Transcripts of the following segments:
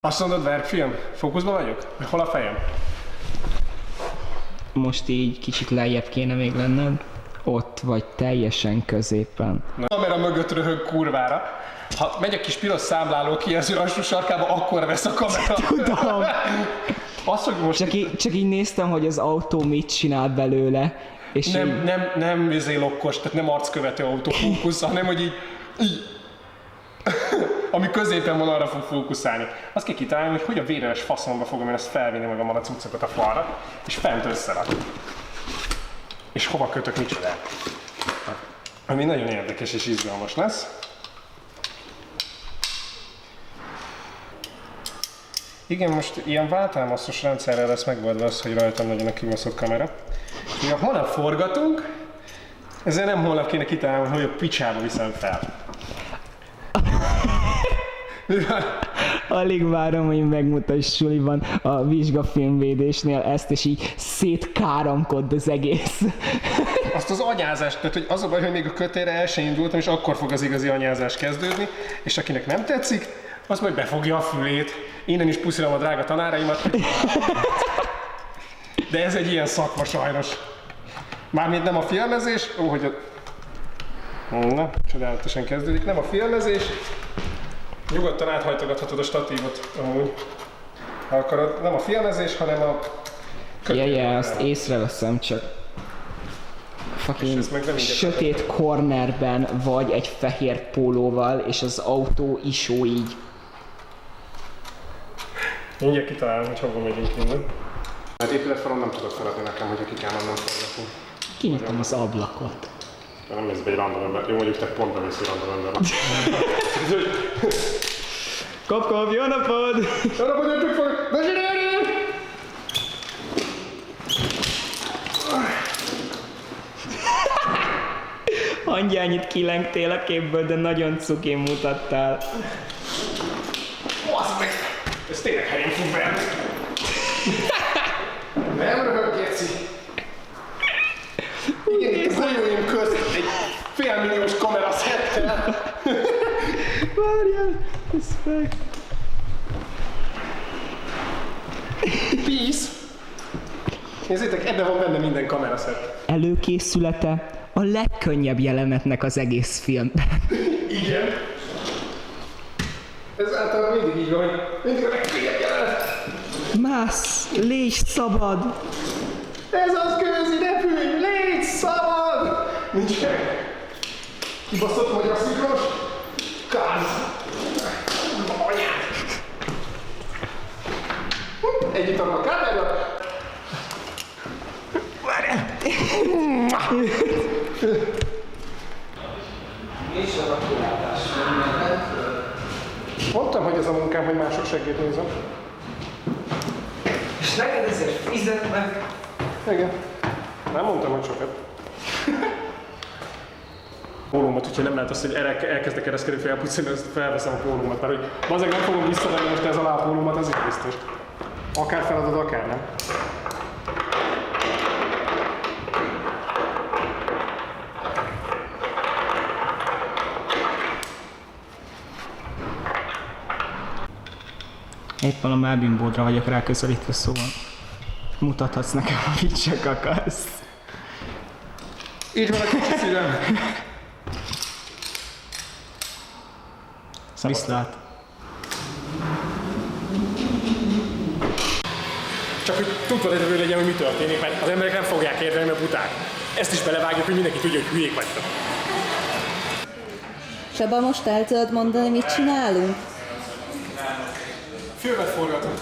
Azt mondod, verkfilm? Fókuszban vagyok? Hol a fejem? Most így kicsit lejjebb kéne még lenned. Ott vagy teljesen középen. A kamera mögött röhög kurvára. Ha megy a kis piros számláló kijelző alsó sarkába, akkor vesz a kamera. Tudom. Azt, hogy most... Csak így néztem, hogy az autó mit csinál belőle. És Nem lokkos, tehát nem arckövető autofókusz, hanem hogy így ami középen van, arra fog fókuszálni. Azt kell kitalálni, hogy a véres faszomba fogom én ezt felvinni magammal a cuccokat a falra, és fent összerak. És hova kötök, micsoda. Ami nagyon érdekes és izgalmas lesz. Igen, most ilyen váltálmasztos rendszerrel lesz megoldva az, hogy rajtam legyen a kibaszott kamera. Ha holnap forgatunk, ezzel nem holnap kéne kitalálni, hogy a picsába viszem fel. Alig várom, hogy megmutass suliban a vizsgafilmvédésnél ezt, és így szétkáromkod az egész. Azt az anyázást, tehát hogy az a baj, hogy még a kötélre el sem indultam, és akkor fog az igazi anyázás kezdődni, és akinek nem tetszik, az majd befogja a fülét. Innen is puszilom a drága tanáraimat. De ez egy ilyen szakma sajnos. Mármint nem a filmezés, Na, csodálatosan kezdődik, nem a filmezés. Nyugodtan áthajtogathatod a statívot amúgy, ha akarod. Nem a filmezés, hanem a Ja, azt észreveszem, csak fucking sötét cornerben vagy egy fehér pólóval, és az autó isó így. Mindjárt kitalálom, hogy hova megyünk innen. Hát épületfalon nem tudod feladni nekem, hogy akik elmennem forgatunk. Kinyitom az ablakot. De nem mész be egy random ember. Jó, mondjuk te pont bemész egy random ember. Kap, jó napod! Jó napod, jöttük fel! Ne zsinálj! Hangyányit kilengtél a képből, de nagyon cukén mutattál. Basz meg! Ez tényleg helyén fog be! Nem röhög, geci! Igen, itt a golyóim közt egy félmilliós kameraszettel! Várjál, ez meg. Peace! Nézzétek, ebben van benne minden kameraszett. Előkészülete a legkönnyebb jelenetnek az egész filmben. Igen. Ez általában mindig így van, hogy mindig a legkönnyebb jelenet. Mász, légy szabad! Ez az közi, repülj, légy szabad! Nincs meg. Kibaszott magyar szikros? Káz! Anyád! Együtt a kádára. Várjál! Mondtam, hogy ez a munkám, hogy mások seggét nézem. És neked ezért fizetnek? Igen. Nem mondtam, hogy sokat. Pólómat, úgyhogy nem lehet azt, hogy elkezdek ereszkedni felpucolni, azt felveszem a pólómat, mert hogy azért nem fogom visszavenni most ez alá a pólómat, azért biztos. Akár feladod, akár nem. Éppen a Melvin Boardra vagyok ráközelítve, szóval mutathatsz nekem, amit csak akarsz. Így van a kicsi szívem. Viszlát. Csak hogy tudva legyen, hogy mi történik, mert az emberek nem fogják érteni, mert buták. Ezt is belevágjuk, hogy mindenki tudja, hogy hülyék vagytok. Saba, most el tudod mondani, mit csinálunk? Filmet forgatunk.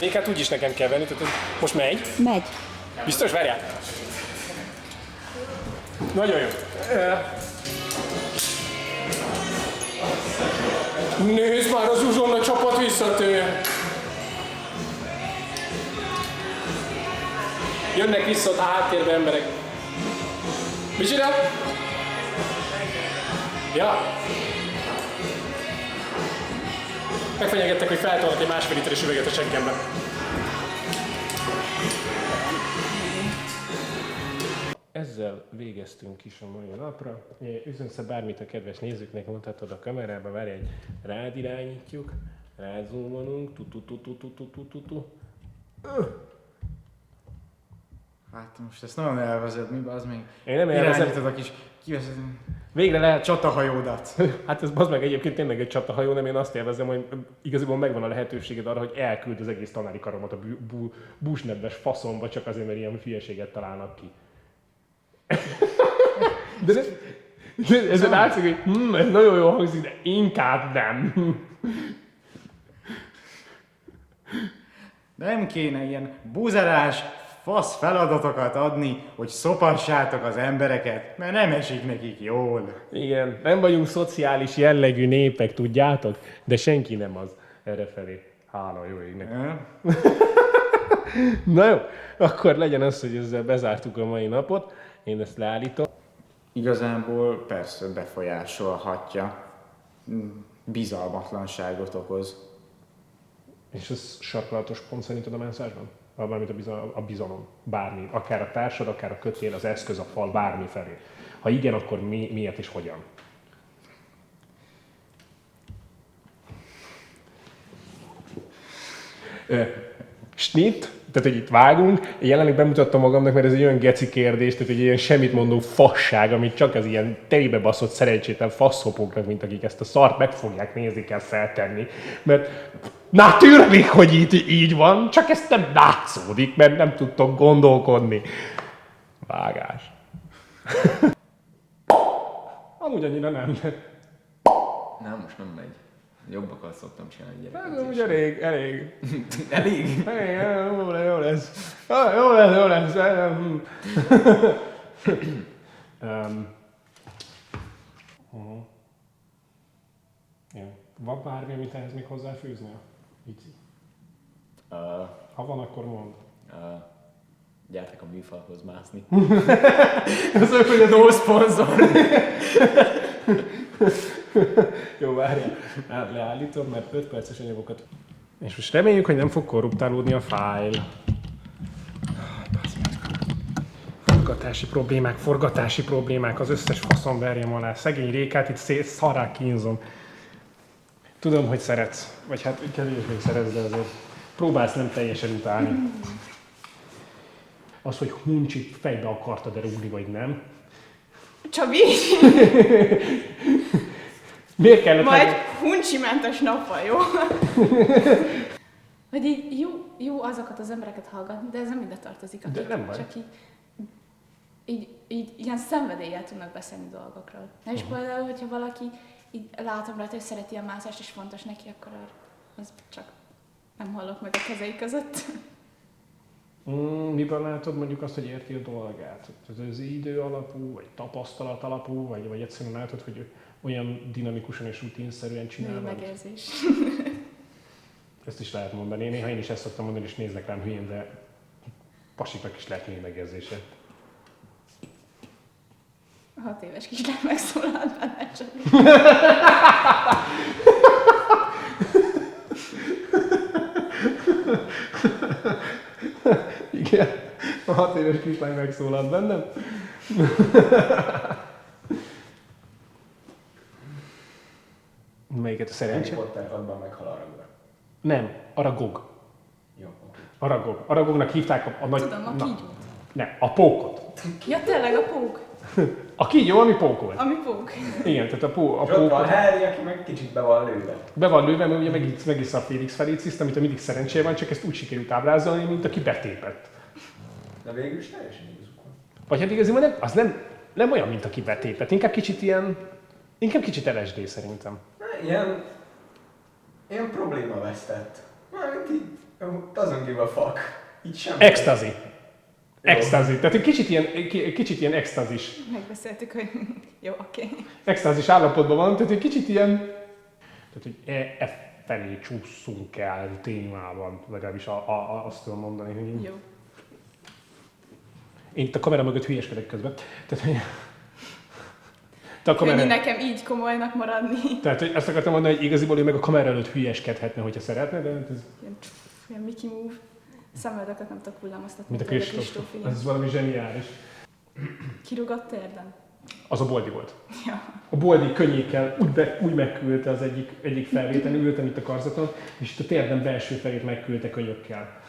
Még hát úgyis nekem kell venni, tehát most megy. Megy. Biztos? Várjál. Nagyon jó. Nézd már, az uzsonna csapat visszatér. Jönnek vissza a háttérbe emberek. Mi csinál? Ja. Megfenyegettek, hogy feltolnak egy másfél literes üveget a seggembe. Ezzel ezzel végeztünk is a mai napra. Üzensz bármit a kedves nézőknek, mondhatod a kamerába, várj, rád irányítjuk, rázumolunk, Hát most ezt nagyon elvezed, mi az még? Én nem élvezem. Irányítod a kis Végre lehet csatahajódat. Hát ez bazd meg egyébként tényleg egy csatahajó, nem én azt élvezem, hogy igazából megvan a lehetőséged arra, hogy elküld az egész tanári karomat a búsnedves faszomba, csak azért, mert ilyen hülyeséget találnak ki. De ezen látszik, hogy ez nagyon jól hangzik, de inkább nem. Nem kéne ilyen buzerás, fasz feladatokat adni, hogy szoparsátok az embereket, mert nem esik nekik jól. Igen, nem vagyunk szociális jellegű népek, tudjátok? De senki nem az errefelé. Hála jó égnek. Na jó, akkor legyen az, hogy ezzel bezártuk a mai napot. Én ezt leállítom. Igazából persze befolyásolhatja. Bizalmatlanságot okoz. És ez sarkalatos pont szerinted a menszásban? Valamint a bizalom, bármi, akár a társad, akár a kötél, az eszköz, a fal, bármi felé. Ha igen, akkor miért és hogyan? Snit, tehát hogy itt vágunk, én jelenleg bemutattam magamnak, mert ez egy olyan geci kérdés, tehát egy ilyen semmit mondó fasság, amit csak az ilyen terébe baszott szerencsétlen faszopóknak, mint akik ezt a szart meg fogják nézni, kell feltenni. Mert natürlich, hogy így van, csak ezt nem látszódik, mert nem tudtok gondolkodni. Vágás. Amúgy annyira nem. Nem, most nem megy. Jobbakat szoktam csinálni Ez úgy elég. Elég? Jó lesz. Jó lesz. Van bármi, amit ehhez még hozzáfűznél? Így. Ha van, akkor mondd. Gyertek a műfalhoz mászni. Ez olyan, hogy No sponsor! Jó, várjál. Leállítom, mert 5 perces anyagokat. És most reméljük, hogy nem fog korruptálódni a fájl. Forgatási problémák, az összes faszom verjem alá. Szegény Rékát itt szarrá kínzom. Tudom, hogy szeretsz. Vagy hát kevés még szeretsz, de azért próbálsz nem teljesen utálni. Az, hogy Huncsit fejbe akartad-e rúgni, vagy nem. Csabi! Miért kellett... Majd huncsimentes nappal, jó? Hogy így jó azokat az embereket hallgatni, de ez nem ide tartozik, akik nem baj. csak így ilyen szenvedéllyel tudnak beszélni dolgokról. Na és például, hogyha valaki így látom rajta, hogy szereti a mászást és fontos neki, akkor az csak nem hallok meg a kezei között. Miből látod mondjuk azt, hogy érti a dolgát? Ez idő alapú, vagy tapasztalat alapú, vagy egyszerűen látod, hogy olyan dinamikusan és rutinszerűen csinálod? Női megérzés. Ezt is lehet mondani. Néha én is ezt szoktam mondani, és néznek rám hülyén, de pasiknak is lehet női megérzése. 6 éves kislány megszólalt benne csak. Igen, a 6 éves kislány megszólalt bennem. Melyiket a szerencsé? Harry Potter 6-ban meghal Aragorn. Nem, Aragog. Jó, oké. Aragog. Aragognak hívták a nagy... Tudom, a kígyót. Nem, a pókot. Ja, tényleg a pók. A kígyó, ami pókol. Ami pók. Igen, tehát a És ott pókot. van Harry, aki meg kicsit be van lőve. Be van lőve, mert ugye megissza a Félix Feliciszt, amit mindig szerencséje van, csak ezt úgy sikerült ábrázolni, mint aki betépett. De végül is teljesen igazuk van. Vagy hát igazából az nem olyan, mint aki betépett, inkább kicsit LSD szerintem. Ilyen probléma vesztett. Mármint így, doesn't give a fuck. Így semmi. Ecstasy. Ecstasy. Tehát egy kicsit ilyen extazis. Megbeszéltük, hogy jó, oké. Extázis állapotban van, tehát egy kicsit ilyen... Tehát, hogy felé csúszunk el témában, legalábbis azt tudom mondani, hogy így. Jó. Én itt a kamera mögött hülyeskedek közben. Tehát, hogy... Könnyű nekem így komolynak maradni. Tehát, hogy azt akartam mondani, hogy igaziból ő meg a kamera előtt hülyeskedhetne, hogyha szeretne, de ez... Ilyen Mickey Move. Szemöldöket nem tudok hullámoztatni. Mint a Kristóf. Ez valami zseniális. Kirúgott térden? Az a Boldi volt. Ja. A Boldi könnyékkel úgy megküldte az egyik felvételen, ültem itt a karzaton, és itt a térdem belső felét megküldte könyökkel.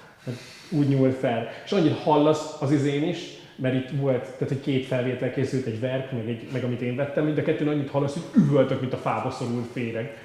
Úgy nyúlt fel. És annyit hallasz az izén is, mert itt volt, tehát hogy 2 felvétel készült, egy verk, meg amit én vettem, mind a kettőn annyit hallasz, hogy üvöltök, mint a fába szorult féreg.